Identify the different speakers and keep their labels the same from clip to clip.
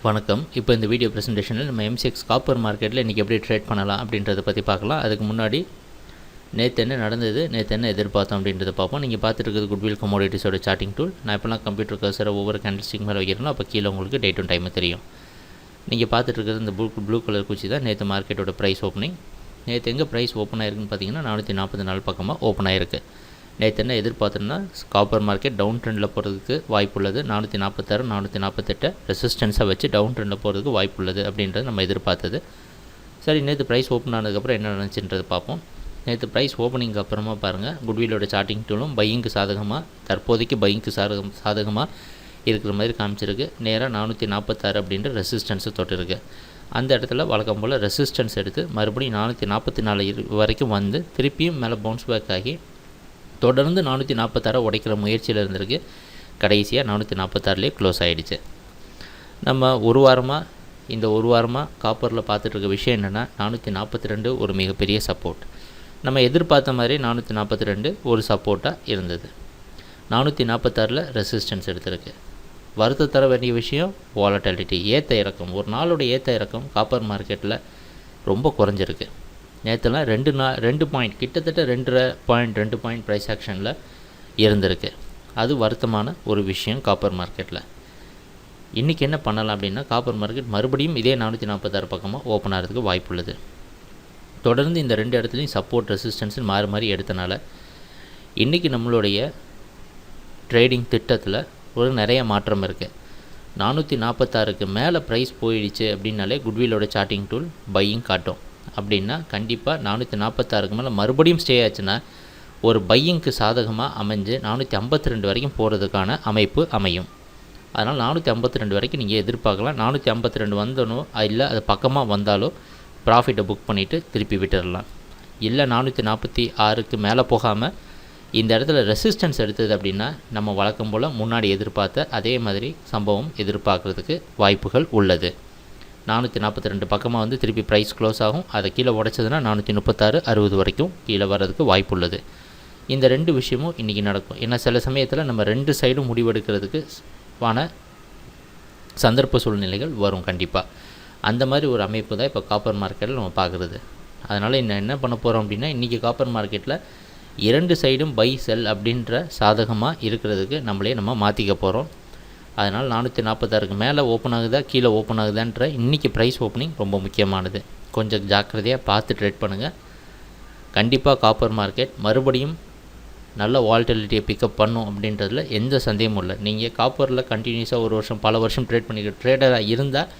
Speaker 1: வணக்கம். இப்போ இந்த வீடியோ ப்ரெசன்டேஷனில் நம்ம எம்சிஎக்ஸ் காப்பர் மார்க்கெட்டில் இன்றைக்கி எப்படி ட்ரேட் பண்ணலாம் அப்படின்றத பற்றி பார்க்கலாம். அதுக்கு முன்னாடி நேற்று என்ன நடந்தது, நேற்று என்ன எதிர்பார்த்தோம் அப்படின்றத பார்ப்போம். நீங்கள் பார்த்துட்டு இருக்கிறது குட்வில் கமோடிட்டிஸோட சார்ட்டிங் டூல். நான் இப்போலாம் கம்ப்யூட்டர் கர்சரை ஒவ்வொரு கேண்டில்ஸ்டிக் மேலே வைக்கிறேனோ அப்போ கீழே உங்களுக்கு டேட் அண்ட் டைமு தெரியும். நீங்கள் பார்த்துட்டு இருக்கிறது இந்த ப்ளூ கலர் குச்சி தான் நேற்று மார்க்கெட்டோட ப்ரைஸ் ஓப்பனிங். நேற்று எங்கே ப்ரைஸ் ஓப்பன் ஆயிருக்குன்னு பார்த்தீங்கன்னா 444 பக்கமாக ஓப்பன் ஆயிருக்கு. நேற்று என்ன எதிர்பார்த்தோன்னா காப்பர் மார்க்கெட் டவுன் ட்ரெண்டில் போகிறதுக்கு வாய்ப்புள்ளது. 446 448 ரெசிஸ்டன்ஸை வச்சு டவுன் ட்ரெண்டில் போகிறதுக்கு வாய்ப்புள்ளது அப்படின்றது நம்ம எதிர்பார்த்தது. சரி, நேற்று ப்ரைஸ் ஓப்பன் ஆனதுக்கப்புறம் என்ன நினச்சின்றது பார்ப்போம். நேற்று ப்ரைஸ் ஓப்பனிங்க்கு அப்புறமா பாருங்கள், குட்விலோட சார்ட்டிங் டூலும் பையிங்க்கு சாதகமாக, தற்போதைக்கு பையிங்க்கு சாதகமாக இருக்கிற மாதிரி காமிச்சிருக்கு. நேராக 446 அப்படின்ற ரெசிஸ்டன்ஸை தொட்டிருக்கு. அந்த இடத்துல வழக்கம் போல் ரெசிஸ்டன்ஸ் எடுத்து மறுபடியும் 444 வரைக்கும் வந்து திருப்பியும் மேலே பவுன்ஸ் பேக் ஆகி தொடர்ந்து 446 உடைக்கிற முயற்சியில் இருந்திருக்கு. கடைசியாக 446லேயே க்ளோஸ் ஆகிடுச்சு. நம்ம ஒரு வாரமாக காப்பரில் பார்த்துட்டு இருக்க விஷயம் என்னென்னா, 442 ஒரு மிகப்பெரிய சப்போர்ட். நம்ம எதிர்பார்த்த மாதிரி 442 ஒரு சப்போர்ட்டாக இருந்தது. 446ல் ரெசிஸ்டன்ஸ் எடுத்திருக்கு. வருத்த தர வேண்டிய விஷயம் வாலட்டிலிட்டி, ஏற்ற இறக்கம். ஒரு நாளோட ஏற்ற இறக்கம் காப்பர் மார்க்கெட்டில் ரொம்ப குறைஞ்சிருக்கு. நேற்றுலாம் 2 பாயிண்ட், கிட்டத்தட்ட 2 பாயிண்ட் ப்ரைஸ் ஆக்ஷனில் இருந்திருக்கு. அது வருத்தமான ஒரு விஷயம் காப்பர் மார்க்கெட்டில். இன்றைக்கி என்ன பண்ணலாம் அப்படின்னா, காப்பர் மார்க்கெட் மறுபடியும் இதே 446 பக்கமாக ஓப்பன் ஆகிறதுக்கு வாய்ப்புள்ளது. தொடர்ந்து இந்த 2 இடத்துலையும் சப்போர்ட் ரெசிஸ்டன்ஸுன்னு மாறி எடுத்தனால இன்றைக்கி நம்மளுடைய ட்ரேடிங் திட்டத்தில் ஒரு நிறைய மாற்றம் இருக்குது. 446க்கு மேலே ப்ரைஸ் போயிடுச்சு அப்படின்னாலே குட்விலோட சார்ட்டிங் டூல் பையிங் காட்டும். அப்படின்னா கண்டிப்பாக 446க்கு மேலே மறுபடியும் ஸ்டே ஆச்சுன்னா ஒரு பையிங்க்கு சாதகமாக அமைஞ்சு 452 வரைக்கும் போகிறதுக்கான அமைப்பு அமையும். அதனால் 452 வரைக்கும் நீங்கள் எதிர்பார்க்கலாம். 452 வந்தனோ இல்லை அது பக்கமாக வந்தாலோ ப்ராஃபிட்டை புக் பண்ணிவிட்டு திருப்பி விட்டுடலாம். இல்லை 446க்கு மேலே போகாமல் இந்த இடத்துல ரெசிஸ்டன்ஸ் எடுத்தது அப்படின்னா நம்ம வழக்கம் போல் முன்னாடி எதிர்பார்த்த அதே மாதிரி சம்பவம் எதிர்பார்க்குறதுக்கு வாய்ப்புகள் உள்ளது. 442 பக்கமாக வந்து திருப்பி ப்ரைஸ் க்ளோஸ் ஆகும். அதை கீழே உடைச்சதுன்னா 436 60 வரைக்கும் கீழே வர்றதுக்கு வாய்ப்புள்ளது. இந்த 2 விஷயமும் இன்றைக்கி நடக்கும். ஏன்னா சில சமயத்தில் நம்ம 2 சைடும் முடிவெடுக்கிறதுக்கு சந்தர்ப்ப சூழ்நிலைகள் வரும் கண்டிப்பாக. அந்த மாதிரி ஒரு அமைப்பு தான் இப்போ காப்பர் மார்க்கெட்டில் நம்ம பார்க்குறது. அதனால் என்ன பண்ண போகிறோம் அப்படின்னா, இன்றைக்கி காப்பர் மார்க்கெட்டில் 2 சைடும் பை செல் அப்படின்ற சாதகமாக இருக்கிறதுக்கு நம்ம மாற்றிக்க போகிறோம். அதனால் 446க்கு மேலே ஓப்பன் ஆகுதா கீழே ஓப்பன் ஆகுதான்ற இன்றைக்கி ப்ரைஸ் ஓப்பனிங் ரொம்ப முக்கியமானது. கொஞ்சம் ஜாக்கிரதையாக பார்த்து ட்ரேட் பண்ணுங்கள். கண்டிப்பாக காப்பர் மார்க்கெட் மறுபடியும் நல்ல வாலட்டிலிட்டியை பிக்கப் பண்ணும் அப்படின்றதுல எந்த சந்தேகமும் இல்லை. நீங்கள் காப்பரில் கண்டினியூஸாக ஒரு வருஷம் பல வருஷம் ட்ரேட் பண்ணிக்கிற ட்ரேடராக இருந்தால்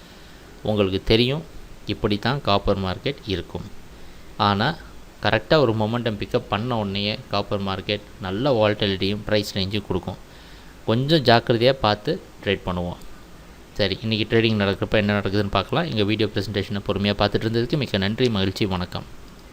Speaker 1: உங்களுக்கு தெரியும் இப்படி தான் காப்பர் மார்க்கெட் இருக்கும். ஆனால் கரெக்டாக ஒரு மொமெண்டம் பிக்கப் பண்ண உடனே காப்பர் மார்க்கெட் நல்ல வாலட்டிலிட்டியும் ப்ரைஸ் ரேஞ்சும் கொடுக்கும். கொஞ்சம் ஜாக்கிரதையாக பார்த்து ட்ரேட் பண்ணுவோம். சரி, இன்றைக்கி ட்ரேடிங் நடக்கிறப்ப என்ன நடக்குதுன்னு பார்க்கலாம். எங்கள் வீடியோ ப்ரெசன்டேஷனை பொறுமையாக பார்த்துட்டு இருந்ததுக்கு மிக்க நன்றி, மகிழ்ச்சி, வணக்கம்.